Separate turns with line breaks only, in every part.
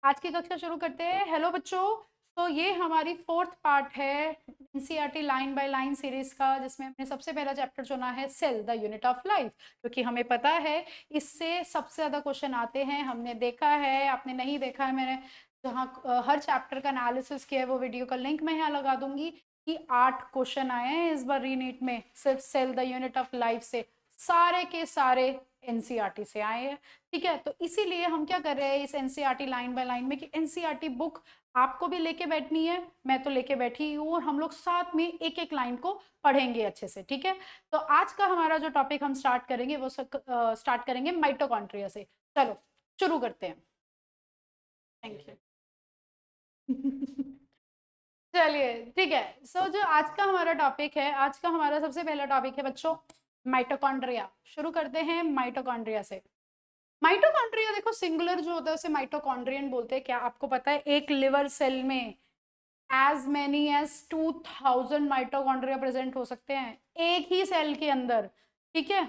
आज की कक्षा शुरू करते हैं। हेलो बच्चों, तो ये हमारी फोर्थ पार्ट है NCERT line by line series का, जिसमें हमने सबसे पहला चैप्टर चुना है cell the unit of life, क्योंकि हमें पता है इससे सबसे ज्यादा क्वेश्चन आते हैं। हमने देखा है, आपने नहीं देखा है, मैंने जहाँ हर चैप्टर का एनालिसिस किया है वो वीडियो का लिंक मैं यहाँ लगा दूंगी कि 8 क्वेश्चन आए हैं इस बार रीनीट में सिर्फ cell the unit of life से, सारे के सारे एनसीईआरटी से आए हैं। ठीक है, तो इसीलिए हम क्या कर रहे हैं इस एनसीईआरटी लाइन बाय लाइन में कि एनसीईआरटी बुक आपको भी लेके बैठनी है, मैं तो लेके बैठी हूँ, और हम लोग साथ में एक एक लाइन को पढ़ेंगे अच्छे से। ठीक है, तो आज का हमारा जो टॉपिक हम स्टार्ट करेंगे वो स्टार्ट करेंगे माइटोकॉन्ड्रिया से। चलो शुरू करते हैं। Thank you. चलिए ठीक है। सो जो आज का हमारा टॉपिक है, आज का हमारा सबसे पहला टॉपिक है बच्चों माइटोकॉन्ड्रिया। शुरू करते हैं माइटोकॉन्ड्रिया से। माइटोकॉन्ड्रिया देखो, सिंगुलर जो होता है उसे माइटोकॉन्ड्रियन बोलते हैं। क्या आपको पता है एक लिवर सेल में as many as 2000 mitochondria present हो सकते हैं एक ही सेल के अंदर। ठीक है,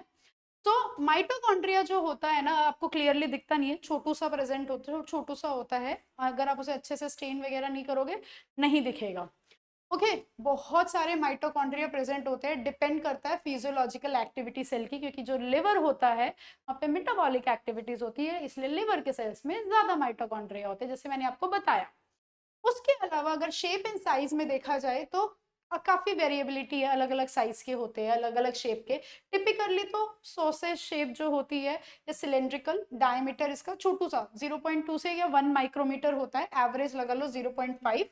तो माइटोकॉन्ड्रिया जो होता है ना, आपको क्लियरली दिखता नहीं है, छोटू सा प्रेजेंट होता है, छोटू सा होता है, अगर आप उसे अच्छे से स्टेन वगैरह नहीं करोगे नहीं दिखेगा। ओके, बहुत सारे माइटोकॉन्ड्रिया प्रेजेंट होते हैं, डिपेंड करता है फिजियोलॉजिकल एक्टिविटी सेल की, क्योंकि जो लिवर होता है वहाँ पे मेटाबॉलिक एक्टिविटीज होती है, इसलिए लिवर के सेल्स में ज्यादा माइटोकॉन्ड्रिया होते हैं, जैसे मैंने आपको बताया। उसके अलावा अगर शेप एंड साइज में देखा जाए तो काफी वेरिएबिलिटी है, अलग अलग साइज के होते हैं, अलग अलग शेप के। टिपिकली तो सॉसेज शेप जो होती है ये सिलेंड्रिकल, डायमीटर इसका छोटू सा 0.2 से या 1 माइक्रोमीटर होता है, एवरेज लगा लो 0.5,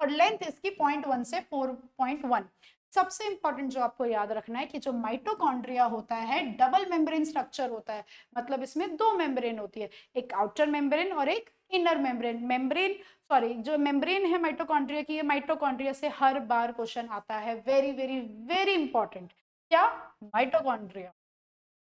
और लेंथ इसकी 0.1 से 4.1। सबसे इंपॉर्टेंट जो आपको याद रखना है कि जो माइटोकॉन्ड्रिया होता है डबल मेम्ब्रेन स्ट्रक्चर होता है, मतलब इसमें दो मेम्ब्रेन होती है, एक आउटर मेम्ब्रेन और एक इनर मेम्ब्रेन। मेम्ब्रेन सॉरी, जो मेम्ब्रेन है माइटोकॉन्ड्रिया की, माइटोकॉन्ड्रिया से हर बार क्वेश्चन आता है, वेरी वेरी वेरी इंपॉर्टेंट। क्या? माइटोकॉन्ड्रिया,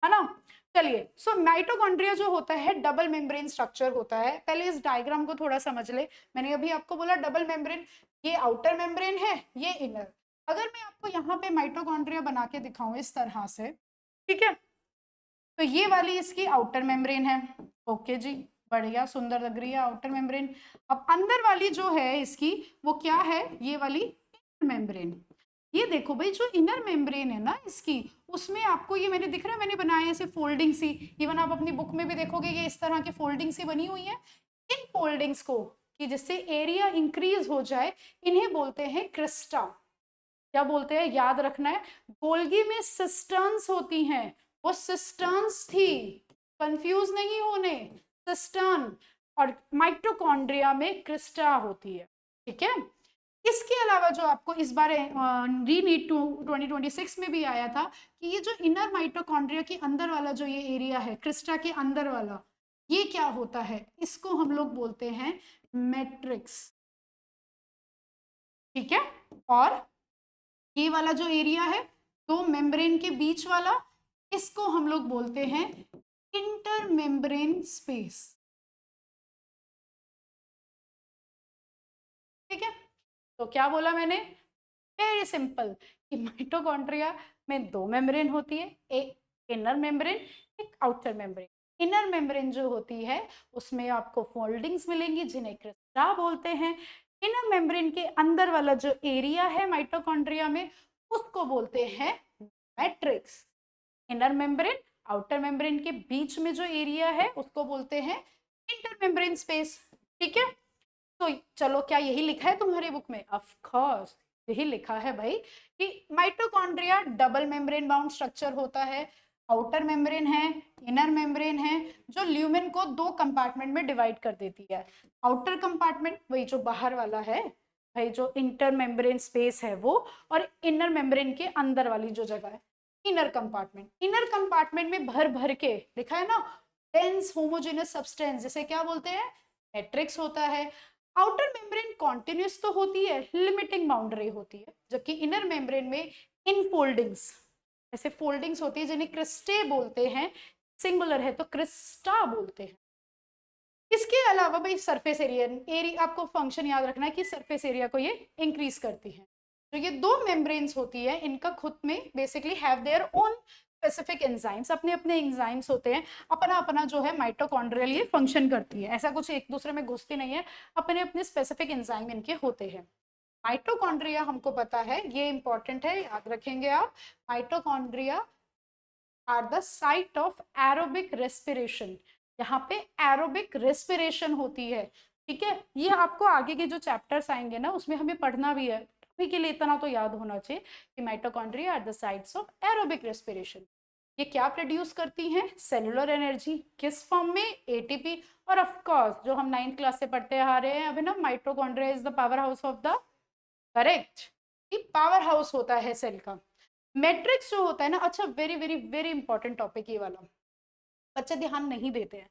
है ना। चलिए, सो माइटोकॉन्ड्रिया जो होता है डबल मेम्ब्रेन स्ट्रक्चर होता है। पहले इस डायग्राम को थोड़ा समझ ले। मैंने अभी आपको बोला डबल मेम्ब्रेन, ये आउटर मेम्ब्रेन है, ये इनर। अगर मैं आपको यहाँ पे माइटोकॉन्ड्रिया बना के दिखाऊं इस तरह से, ठीक है, तो ये वाली इसकी आउटर मेम्ब्रेन है। ओके जी, बढ़िया, सुंदर लग रही है आउटर मेम्ब्रेन। अब अंदर वाली जो है इसकी, वो क्या है? ये वाली इनर मेम्ब्रेन। ये देखो भाई, जो इनर मेम्ब्रेन है ना इसकी, उसमें आपको ये मैंने दिख रहा है, मैंने बनाया ऐसे फोल्डिंग सी। इवन आप अपनी बुक में भी देखोगे ये इस तरह की फोल्डिंग सी बनी हुई है। इन फोल्डिंग्स को, कि जिससे एरिया इंक्रीज हो जाए, इन्हें बोलते हैं क्रिस्टा। क्या बोलते हैं? याद रखना है। गोल्गी में सिस्टर्न्स होती हैं, वो सिस्टर्न्स थी, कंफ्यूज नहीं होने, सिस्टर्न। और माइटोकॉन्ड्रिया में क्रिस्टा होती है। ठीक है, इसके अलावा जो आपको इस बार रीनीट 2026 में भी आया था कि ये जो इनर माइटोकॉन्ड्रिया के अंदर वाला जो ये एरिया है, क्रिस्टा के अंदर वाला, ये क्या होता है? इसको हम लोग बोलते हैं मैट्रिक्स। ठीक है, और ये वाला जो एरिया है दो मेम्ब्रेन के बीच वाला, इसको हम लोग बोलते हैं इंटर मेम्ब्रेन स्पेस। ठीक है, तो क्या बोला मैंने? वेरी सिंपल, कि माइटोकॉन्ड्रिया में दो मेम्ब्रेन होती है, एक इनर मेम्ब्रेन, एक आउटर मेम्ब्रेन। इनर मेम्ब्रेन जो होती है उसमें आपको फोल्डिंग्स मिलेंगी जिन्हें क्रिस्टा बोलते हैं। इनर मेम्ब्रेन के अंदर वाला जो एरिया है माइटोकॉन्ड्रिया में, उसको बोलते हैं matrix. Inner membrane outer membrane के बीच में जो एरिया है उसको बोलते हैं इंटर मेम्ब्रेन स्पेस। ठीक है, तो चलो, क्या यही लिखा है तुम्हारी बुक में? ऑफ कोर्स यही लिखा है भाई, कि mitochondria double membrane bound structure होता है। आउटर मेम्ब्रेन है, इनर मेम्ब्रेन है, जो ल्यूमेन को दो कंपार्टमेंट में डिवाइड कर देती है। आउटर कंपार्टमेंट वही जो बाहर वाला है भाई, जो इंटर मेम्ब्रेन स्पेस है वो, और इनर मेम्ब्रेन के अंदर वाली जो जगह है इनर कंपार्टमेंट। इनर कंपार्टमेंट में भर भर के लिखा है ना, डेंस होमोजेनस सब्सटेंस, जिसे क्या बोलते हैं? मैट्रिक्स होता है। आउटर मेम्ब्रेन कॉन्टिन्यूस तो होती है, लिमिटिंग बाउंड्री होती है, जबकि इनर मेम्ब्रेन में इनफोल्डिंग्स, ऐसे फोल्डिंग्स होती है जिन्हें क्रिस्टे बोलते हैं। सिंगुलर है तो क्रिस्टा बोलते हैं। इसके अलावा भाई सरफेस एरिया आपको फंक्शन याद रखना है कि सरफेस एरिया को ये इंक्रीज करती है। तो ये दो मेम्ब्रेन्स होती है, इनका खुद में basically have their own specific enzymes, अपने अपने एंजाइम्स होते हैं, अपना अपना जो है माइटोकॉन्ड्रियल ये फंक्शन करती है, ऐसा कुछ एक दूसरे में घुसती नहीं है, अपने अपने स्पेसिफिक एंजाइम इनके होते हैं। माइटोकॉन्ड्रिया हमको पता है, ये इंपॉर्टेंट है, याद रखेंगे आप। Mitochondria are the site of aerobic respiration, यहाँ पे एरोबिक रेस्पिरेशन होती है, ठीक है। ये आपको आगे के जो चैप्टर्स आएंगे ना उसमें हमें पढ़ना भी है, अभी के लिए इतना तो याद होना चाहिए कि mitochondria are the sites of aerobic respiration. ये क्या प्रोड्यूस करती हैं? सेलुलर एनर्जी, किस फॉर्म में? एटीपी। और ऑफ कोर्स जो हम 9th क्लास से पढ़ते आ रहे हैं अभी ना, mitochondria is the power house of the, correct, ये पावर हाउस होता है सेल का। मैट्रिक्स जो होता है ना, अच्छा very very very important topic ये वाला, बच्चे ध्यान नहीं देते हैं।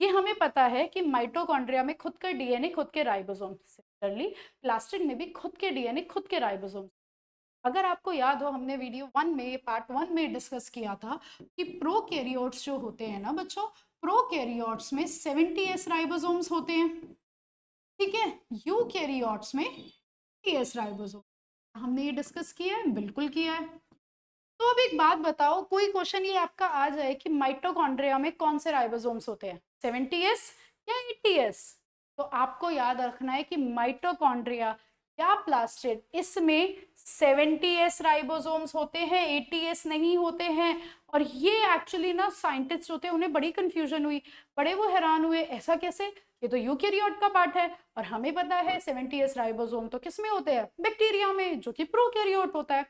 ये हमें पता है कि माइटोकॉन्ड्रिया में खुद का डीएनए, खुद के राइबोसोम, सिमिलरली प्लास्टिड में भी खुद के डीएनए, खुद के राइबोसोम। अगर आपको याद हो, हमने वीडियो 1 में, पार्ट 1 में डिस्कस किया था कि प्रोकैरियोट्स जो होते हैं ना बच्चों, प्रोकैरियोट्स में 70s राइबोसोम्स होते हैं, ठीक है। यूकैरियोट्स में 80s राइबोसोम। हमने ये डिस्कस किया है, बिल्कुल किया है। तो अब एक बात बताओ, कोई क्वेश्चन ये आपका आ जाए कि माइटोकॉन्ड्रिया में कौन से राइबोसोम्स होते हैं, 70s या 80s, तो आपको याद रखना है कि माइटोकॉन्ड्रिया या प्लास्टिड, इसमें 70s राइबोसोम्स होते हैं, 80s नहीं होते हैं। और ये एक्चुअली ना साइंटिस्ट होते हैं, उन्हें बड़ी कंफ्यूजन हुई, बड़े वो हैरान हुए, ऐसा कैसे, ये तो यूकैरियोट का पार्ट है और हमें पता है 70s राइबोसोम तो किसमें होते हैं, बैक्टीरिया में, जो कि प्रोकैरियोट होता है।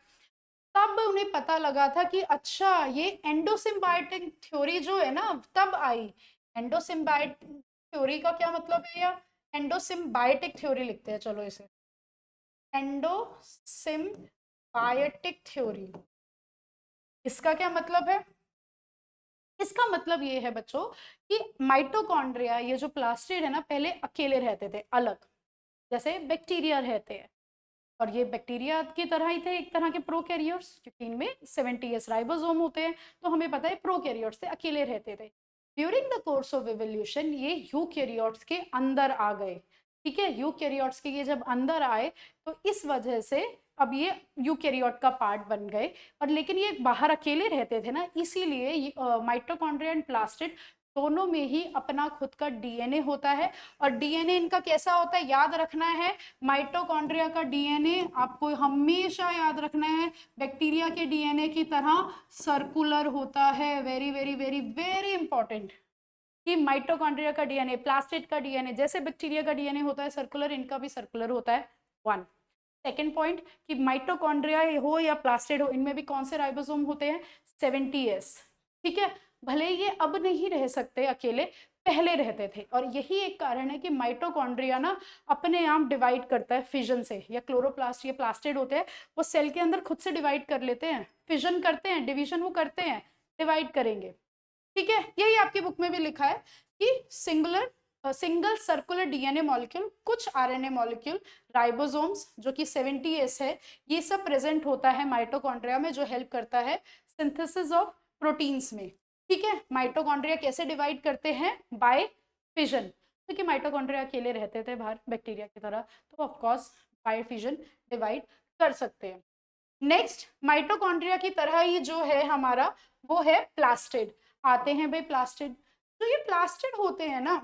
तब उन्हें पता लगा था कि अच्छा ये एंडोसिम्बायोटिक थ्योरी जो है ना तब आई। एंडोसिम्बायोटिक थ्योरी का क्या मतलब है, या एंडोसिम्बायोटिक थ्योरी लिखते हैं, चलो इसे एंडोसिम्बायोटिक थ्योरी, इसका क्या मतलब है? इसका मतलब ये है बच्चों कि माइटोकॉन्ड्रिया, ये जो प्लास्टिड है ना, पहले अकेले रहते थे, अलग, जैसे बैक्टीरिया रहते हैं, और ये बैक्टीरिया की तरह ही थे, एक तरह के प्रोकैरियोट्स, क्योंकि इनमें 70s राइबोसोम होते हैं, तो हमें पता है प्रोकैरियोट्स थे, अकेले रहते थे। During the course of evolution ये यूकैरियोट्स के अंदर आ गए, ठीक है। यूकैरियोट्स के ये जब अंदर आए तो इस वजह से अब ये यूकैरियोट का पार्ट बन गए, और लेकिन ये बाहर अकेले रहते थे ना, इसीलिए माइटोकॉन्ड्रिया एंड प्लास्टिड दोनों में ही अपना खुद का डीएनए होता है। और डीएनए इनका कैसा होता है, याद रखना है, माइटोकॉन्ड्रिया का डीएनए आपको हमेशा याद रखना है, बैक्टीरिया के डीएनए की तरह सर्कुलर होता है। Very very very very important कि माइटोकॉन्ड्रिया का डीएनए, प्लास्टिड का डीएनए जैसे बैक्टीरिया का डीएनए होता है सर्कुलर, इनका भी सर्कुलर होता है। 1 सेकेंड पॉइंट कि माइटोकॉन्ड्रिया हो या प्लास्टिड हो, इनमें भी कौन से राइबोसोम होते हैं, 70s, ठीक है। भले ये अब नहीं रह सकते अकेले, पहले रहते थे, और यही एक कारण है कि माइटोकॉन्ड्रिया ना अपने आप डिवाइड करता है फिजन से, या क्लोरोप्लास्ट, ये प्लास्टिड होते हैं, वो सेल के अंदर खुद से डिवाइड कर लेते हैं, फिजन करते हैं, डिवीजन वो करते हैं, डिवाइड करेंगे, ठीक है। यही आपकी बुक में भी लिखा है कि सिंगल सर्कुलर डीएनए मॉलिक्यूल, कुछ आरएनए मॉलिक्यूल, राइबोसोम्स जो कि 70s है, ये सब प्रेजेंट होता है माइटोकॉन्ड्रिया में, जो हेल्प करता है सिंथेसिस ऑफ प्रोटीन्स में, ठीक है। माइटोकॉन्ड्रिया कैसे डिवाइड करते हैं, बाय फिजन, क्योंकि माइटोकॉन्ड्रिया अकेले रहते थे बाहर बैक्टीरिया की तरह, तो ऑफकोर्स बाय फिजन डिवाइड कर सकते हैं। नेक्स्ट, माइटोकॉन्ड्रिया की तरह ही जो है हमारा, वो है प्लास्टिड। आते हैं भाई प्लास्टिड, तो ये प्लास्टिड होते हैं ना,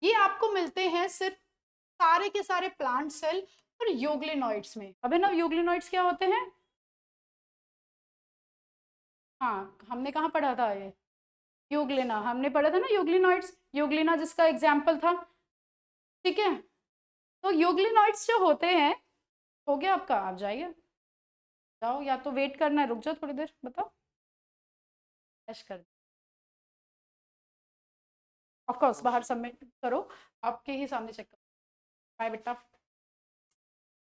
ये आपको मिलते हैं सिर्फ सारे के सारे प्लांट सेल और यूग्लिनॉइड्स में। अभिनव, यूग्लिनॉइड्स क्या होते हैं? हाँ, हमने कहाँ पढ़ा था ये, यूग्लिना, हमने पढ़ा था ना यूग्लिनॉइड्स, यूग्लिना जिसका एग्जाम्पल था, ठीक है। तो यूग्लिनॉइड्स जो होते हैं, हो गया आपका, आप जाइए, जाओ, या तो वेट करना है, रुक जाओ थोड़ी देर, बताओ, कर, ऑफ कोर्स बाहर सबमिट करो, आपके ही सामने चेक करो, बाय बेटा।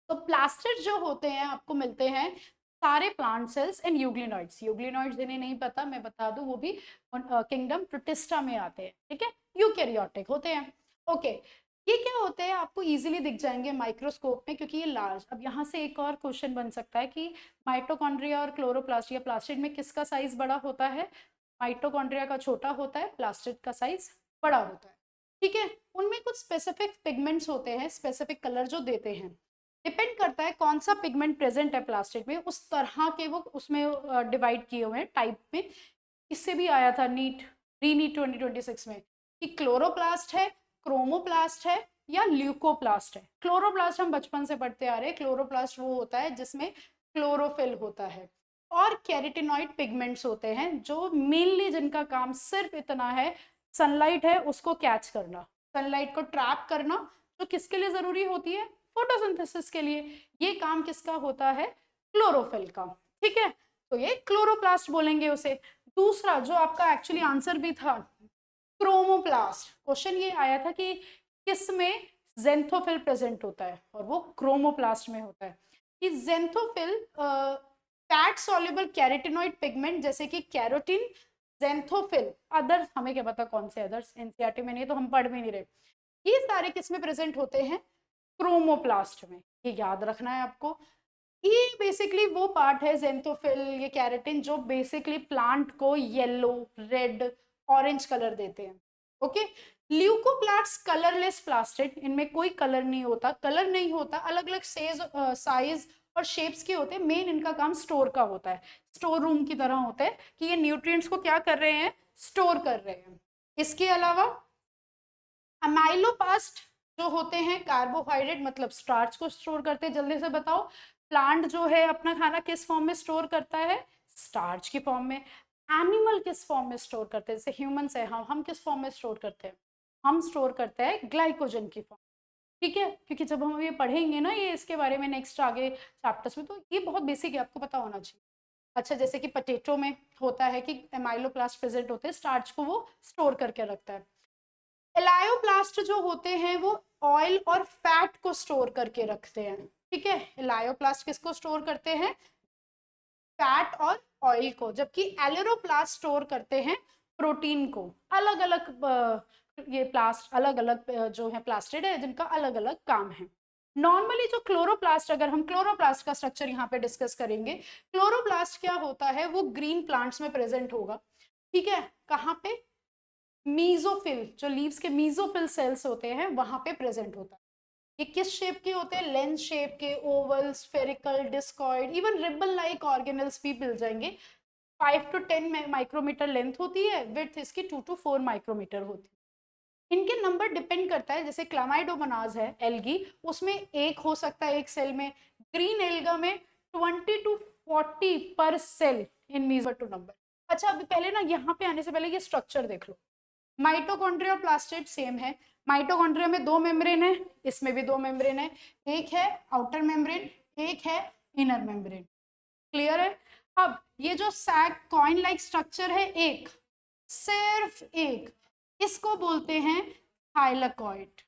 तो प्लास्टिड जो होते हैं आपको मिलते हैं सारे plant cells and euglenoids. Euglenoids जिन्हें नहीं पता मैं बता दूं, वो भी किंगडम प्रोटिस्टा में आते हैं, ठीक है, यूकैरियोटिक होते हैं। ओके, ये क्या होते हैं आपको इजीली दिख जाएंगे माइक्रोस्कोप में, क्योंकि ये लार्ज। अब यहाँ से एक और क्वेश्चन बन सकता है कि माइटोकॉन्ड्रिया और क्लोरोप्लास्ट या प्लास्टिड में किसका साइज बड़ा होता है? माइटोकॉन्ड्रिया का छोटा होता है, प्लास्टिड का साइज बड़ा होता है, ठीक है। उनमें कुछ स्पेसिफिक पिगमेंट्स होते हैं, स्पेसिफिक कलर जो देते हैं, डिपेंड करता है कौन सा पिगमेंट प्रेजेंट है प्लास्टिड में, उस तरह के वो उसमें डिवाइड किए हुए हैं टाइप में। इससे भी आया था नीट, रीनीट 2026 में, कि क्लोरोप्लास्ट है, क्रोमोप्लास्ट है या ल्यूकोप्लास्ट है। क्लोरोप्लास्ट हम बचपन से पढ़ते आ रहे हैं, क्लोरोप्लास्ट वो होता है जिसमें क्लोरोफिल होता है, और कैरेटिनॉइड पिगमेंट्स होते हैं जो मेनली जिनका काम सिर्फ इतना है, सनलाइट है उसको कैच करना, सनलाइट को ट्रैप करना, जो किसके लिए जरूरी होती है, फोटोसिंथेसिस के लिए। ये काम किसका होता है, क्लोरोफिल का। ठीक है, तो ये क्लोरोप्लास्ट बोलेंगे उसे। दूसरा जो आपका एक्चुअली आंसर भी था, क्रोमोप्लास्ट। क्वेश्चन ये आया था कि किस में जेंथोफिल प्रेजेंट होता है, और वो क्रोमोप्लास्ट में होता है। कि xanthophyll fat soluble carotenoid pigment जैसे कि कैरोटीन, जेंथोफिल, अदर्स हमें क्या पता कौन से अदर्स, एनसीईआरटी में नहीं तो हम पढ़ भी नहीं रहे, ये सारे किस में प्रेजेंट होते हैं, क्रोमोप्लास्ट में। ये याद रखना है आपको। ये बेसिकली वो पार्ट है जेंथोफिल, ये कैरेटिन, जो बेसिकली प्लांट को येलो, रेड, ऑरेंज कलर देते हैं। ओके, ल्यूकोप्लास्ट कलरलेस प्लास्टिड, इनमें कोई कलर नहीं होता, कलर नहीं होता, अलग अलग साइज और शेप्स के होते हैं। मेन इनका काम स्टोर का होता है, स्टोर रूम की तरह होता है कि ये न्यूट्रिएंट्स को क्या कर रहे हैं, स्टोर कर रहे हैं। इसके अलावा अमाइलोपास्ट जो होते हैं कार्बोहाइड्रेट मतलब स्टार्च को स्टोर करते हैं। जल्दी से बताओ, प्लांट जो है अपना खाना किस फॉर्म में स्टोर करता है, स्टार्च की फॉर्म में। एनिमल किस फॉर्म में स्टोर करते हैं, जैसे ह्यूमंस है, हम किस फॉर्म में स्टोर करते हैं, हम स्टोर करते हैं ग्लाइकोजन की फॉर्म। ठीक है, क्योंकि जब हम ये पढ़ेंगे ना ये इसके बारे में नेक्स्ट आगे चैप्टर्स में, तो ये बहुत बेसिक है, आपको पता होना चाहिए। अच्छा, जैसे कि पोटैटो में होता है कि एमाइलोप्लास्ट प्रेजेंट होते हैं, स्टार्च को वो स्टोर करके रखता है। एलायोप्लास्ट जो होते हैं वो ऑयल और फैट को स्टोर करके रखते हैं। ठीक है, एलायोप्लास्ट किसको स्टोर करते हैं, फैट और ऑयल को, जबकि एलेरोप्लास्ट स्टोर करते हैं प्रोटीन को। अलग अलग ये प्लास्ट अलग अलग जो है प्लास्टिड है जिनका अलग अलग काम है। नॉर्मली जो क्लोरोप्लास्ट, अगर हम क्लोरोप्लास्ट का स्ट्रक्चर यहाँ पे डिस्कस करेंगे, क्लोरोप्लास्ट क्या होता है, वो ग्रीन प्लांट्स में प्रेजेंट होगा। ठीक है, कहाँ पे, मीजोफिल, जो लीव्स के मीजोफिल सेल्स होते हैं वहां पे प्रेजेंट होता है। ये किस शेप के होते हैं, लेंस शेप के, Oval, spherical, discoid, even ribbon like organelles भी मिल जाएंगे। 5 to 10 माइक्रोमीटर लेंथ होती है, विड्थ इसकी 2 to 4 माइक्रोमीटर होती है। इनके नंबर डिपेंड करता है, जैसे क्लामाइडोमोनाज है एल्गी, उसमें एक हो सकता है एक सेल में, ग्रीन एल्गा में 20 to 40 पर cell in measure to number. अच्छा, अभी पहले ना यहाँ पे आने से पहले ये स्ट्रक्चर देख लो। माइटोकॉन्ड्रिया और प्लास्टिड सेम है। माइटोकॉन्ड्रिया में 2 मेम्ब्रेन है, इसमें भी 2 मेम्ब्रेन है, एक है आउटर मेम्ब्रेन, एक है इनर मेम्ब्रेन। क्लियर है। अब ये जो सैक कॉइन लाइक स्ट्रक्चर है, एक, सिर्फ एक, इसको बोलते हैं थाइलेकॉइड।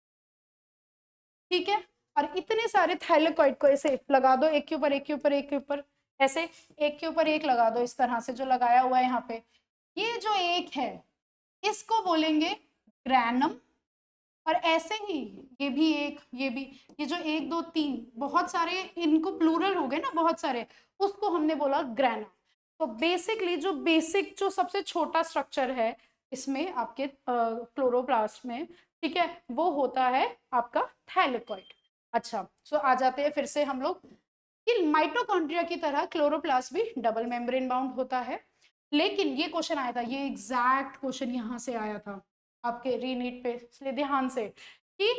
ठीक है, और इतने सारे थाइलेकॉइड को ऐसे लगा दो, एक के ऊपर एक के ऊपर एक के ऊपर, ऐसे एक के ऊपर एक लगा दो, इस तरह से जो लगाया हुआ है यहाँ पे, ये जो एक है इसको बोलेंगे ग्रैनम। और ऐसे ही ये भी एक, ये भी, ये जो 1 2 3 बहुत सारे, इनको प्लूरल हो गए ना बहुत सारे, उसको हमने बोला ग्रैनम। तो बेसिकली जो बेसिक जो सबसे छोटा स्ट्रक्चर है इसमें आपके क्लोरोप्लास्ट में, ठीक है, वो होता है आपका थैलेकॉइड। अच्छा, सो आ जाते हैं फिर से हम लोग कि माइटोकॉन्ड्रिया की तरह क्लोरोप्लास्ट भी डबल मेम्ब्रेन बाउंड होता है। लेकिन ये क्वेश्चन आया था, ये एग्जैक्ट क्वेश्चन यहाँ से आया था आपके रीनीट पे, इसलिए ध्यान से, कि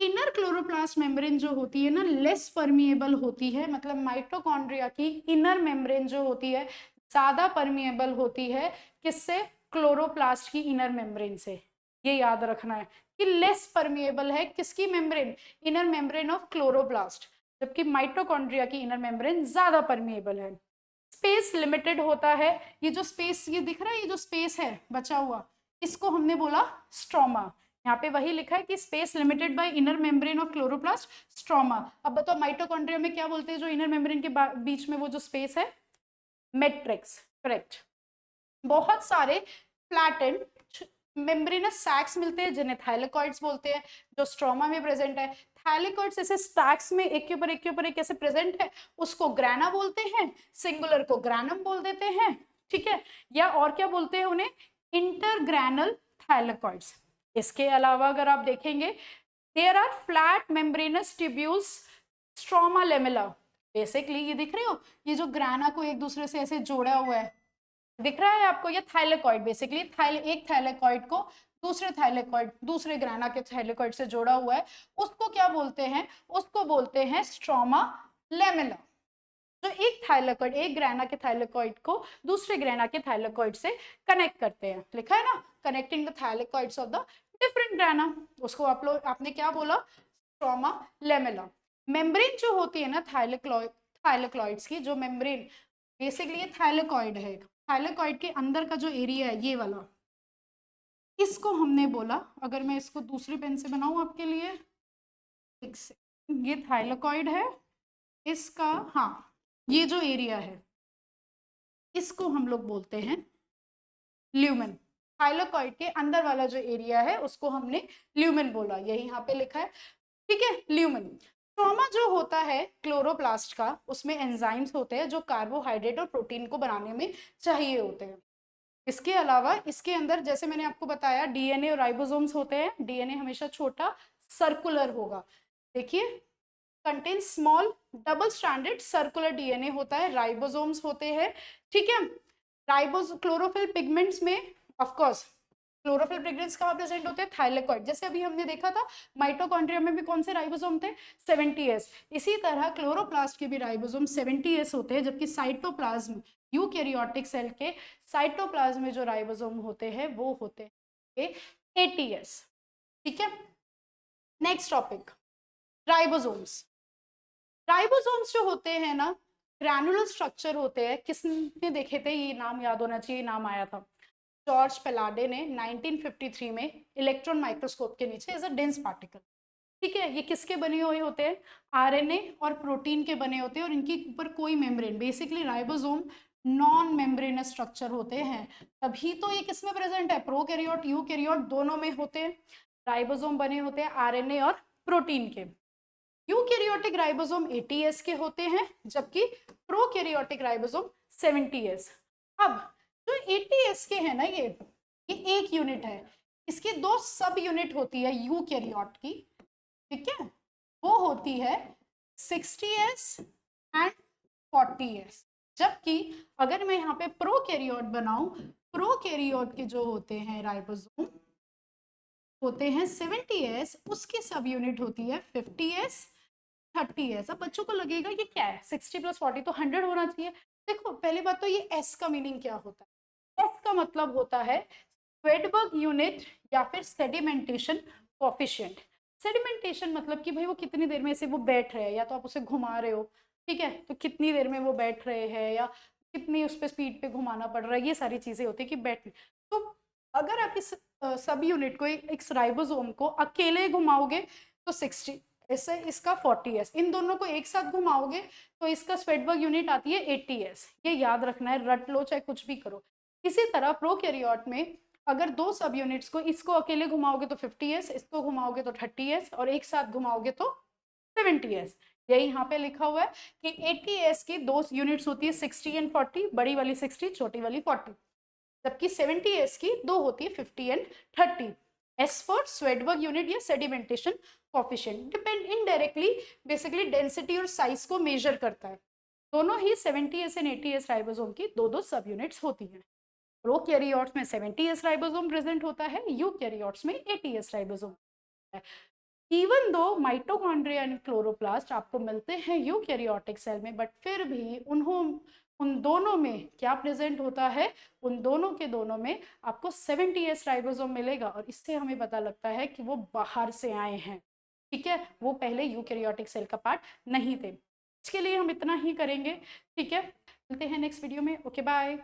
इनर क्लोरोप्लास्ट मेम्ब्रेन जो होती है ना लेस परमिएबल होती है, मतलब माइटोकॉन्ड्रिया की इनर मेम्ब्रेन जो होती है ज्यादा परमिएबल होती है, किससे, क्लोरोप्लास्ट की इनर मेम्ब्रेन से। ये याद रखना है कि लेस परमिएबल है किसकी membrane, inner membrane of chloroplast, जबकि माइटोकॉन्ड्रिया की इनर मेम्ब्रेन ज्यादा परमिएबल है। स्पेस लिमिटेड होता है, ये जो स्पेस ये दिख रहा है, ये जो स्पेस है बचा हुआ, इसको हमने बोला स्ट्रोमा। यहाँ पे वही लिखा है कि space limited by inner membrane of chloroplast, stroma. अब बताओ माइटोकॉन्ड्रिया में क्या बोलते हैं जो इनर मेम्ब्रेन के बीच में वो जो स्पेस है, मैट्रिक्स। करेक्ट। बहुत सारे फ्लैटेंड मेम्ब्रेनस सैक्स मिलते हैं जिन्हें थाइलेकॉइड्स बोलते हैं, जो स्ट्रोमा में प्रेजेंट है। थाइलेकॉइड्स ऐसे स्टैक्स में एक के ऊपर एक के ऊपर एक कैसे प्रेजेंट है, उसको ग्राना बोलते हैं, सिंगुलर को ग्रानम बोल देते हैं। ठीक है, या और क्या बोलते हैं उन्हें, इंटरग्रैनल थाइलेकॉइड्स। इसके अलावा अगर आप देखेंगे, there are flat membranous tubules stroma lamellae, basically ये दिख रहे हो, ये जो ग्राना को एक दूसरे से ऐसे जोड़ा हुआ है, दिख रहा है आपको, ये थाइलेकॉइड, बेसिकली एक थाइलेकॉइड को दूसरे थाइलेकॉइड, दूसरे ग्राना के थाइलेकॉइड से जोड़ा हुआ है, उसको क्या बोलते हैं, उसको बोलते हैं स्ट्रोमा लेमेला। तो एक थाइलेकॉइड, एक ग्राना के थाइलेकॉइड को दूसरे ग्राना के थाइलेकॉइड से कनेक्ट करते हैं, लिखा है ना, connecting the thylakoids of the different ग्राना, उसको आप लोग आपने क्या बोला, स्ट्रोमा लेमेला। मेम्ब्रेन जो होती है ना थाइलेकॉइड्स की, जो मेम्ब्रेन, बेसिकली ये थाइलेकॉइड है, थाइलेकॉइड के अंदर का जो एरिया है ये वाला, इसको हमने बोला, अगर मैं इसको दूसरी पेन से बनाऊं आपके लिए, ये थाइलेकॉइड है, इसका, हाँ, ये जो एरिया है इसको हम लोग बोलते हैं ल्यूमेन। थाइलेकॉइड के अंदर वाला जो एरिया है उसको हमने ल्यूमेन बोला, यही यहाँ पे लिखा है, ठीक है, ल्यूमेन। स्ट्रोमा जो होता है क्लोरोप्लास्ट का, उसमें एंजाइम्स होते हैं जो कार्बोहाइड्रेट और प्रोटीन को बनाने में चाहिए होते हैं। इसके अलावा इसके अंदर, जैसे मैंने आपको बताया, डीएनए और राइबोसोम्स होते हैं, डीएनए हमेशा छोटा सर्कुलर होगा, देखिए, contain small double stranded circular DNA होता है, राइबोसोम्स होते हैं, ठीक है। क्लोरोफिल पिगमेंट्स में, ऑफ कोर्स क्लोरोफिल पिगमेंट्स कहाँ प्रेजेंट होते हैं, थाइलेकॉइड, जैसे अभी हमने देखा था माइटोकॉन्ड्रिया में भी कौन से राइबोसोम थे, 70s। इसी तरह क्लोरोप्लास्ट के भी राइबोसोम 70s होते हैं, जबकि साइटोप्लाज्म, यूकैरियोटिक सेल के साइटोप्लाज्म में जो राइबोसोम होते हैं वो होते हैं 80s, ठीक है। Next topic, ribosomes. राइबोसोम्स जो होते हैं ना, ग्रैनुलर स्ट्रक्चर होते हैं, किसने देखे थे, ये नाम याद होना चाहिए, नाम आया था जॉर्ज पेलाडे ने 1953 में इलेक्ट्रॉन माइक्रोस्कोप के नीचे, एज अ डेंस पार्टिकल, ठीक है। ये किसके बने हुए होते हैं, आरएनए और प्रोटीन के बने होते हैं, और इनके ऊपर कोई membrane, basically ribosome non membranous structure होते हैं, तभी तो ये किसमें प्रेजेंट है, प्रोकैरियोट यूकैरियोट दोनों में होते हैं, राइबोसोम बने होते हैं आरएनए और प्रोटीन के। यूकैरियोटिक राइबोसोम 80s के होते हैं, जबकि प्रोकैरियोटिक राइबोसोम 70s। अब जो 80s के हैं ना, ये एक यूनिट है, इसकी दो सब यूनिट होती है यूकैरियोट की, ठीक है, वो होती है 60s एंड 40s। जबकि अगर मैं यहाँ पे प्रोकैरियोट बनाऊं, प्रोकैरियोट के जो होते हैं राइबोसोम होते हैं 70s, उसकी सब यूनिट होती है 50s 30s। अब बच्चों को लगेगा ये क्या है, 60 + 40 तो 100 होना चाहिए। देखो, पहली बात तो ये S का मीनिंग क्या होता है, S का मतलब होता है स्वेडबर्ग यूनिट या फिर सेडिमेंटेशन कोफिशिएंट। सेडिमेंटेशन मतलब कि भाई वो कितनी देर में से वो बैठ रहे हैं, या तो आप उसे घुमा रहे हो, ठीक है, तो कितनी देर में वो बैठ रहे हैं, या कितनी उस पर स्पीड पे घुमाना पड़ रहा है, ये सारी चीजें होती है कि बैठ। तो अगर आप इस सब यूनिट को, एक राइबोसोम को अकेले घुमाओगे तो 60, ऐसे इसका 40s, इन दोनों को एक साथ घुमाओगे तो इसका स्वेडबर्ग यूनिट आती है 80s। ये याद रखना है, रट लो चाहे कुछ भी करो। इसी तरह प्रोकैरियोट में अगर दो सब यूनिट्स को, इसको अकेले घुमाओगे तो 50s, इसको घुमाओगे तो 30s, और एक साथ घुमाओगे तो 70s। यही यहाँ पे लिखा हुआ है कि 80s की दो यूनिट्स होती है 60 एंड 40, बड़ी वाली 60, छोटी वाली 40, जबकि 70s की दो होती है 50 and 30। S for Svedberg unit या sedimentation coefficient, depend indirectly basically density और साइज को मेजर करता है। दोनों ही 70s एंड 80s राइबोसोम की दो दो सब यूनिट्स होती हैं। प्रोकैरियोट्स में 70s राइबोसोम प्रेजेंट होता है, यूकैरियोट्स में 80s ribosome. Even though mitochondria and chloroplast आपको मिलते हैं यूकैरियोटिक सेल में, बट फिर भी उन दोनों में क्या प्रेजेंट होता है, उन दोनों के दोनों में आपको 70s राइबोसोम मिलेगा, और इससे हमें पता लगता है कि वो बाहर से आए हैं, ठीक है, वो पहले यूकैरियोटिक सेल का पार्ट नहीं थे। इसके लिए हम इतना ही करेंगे, ठीक है, मिलते हैं नेक्स्ट वीडियो में, ओके बाय।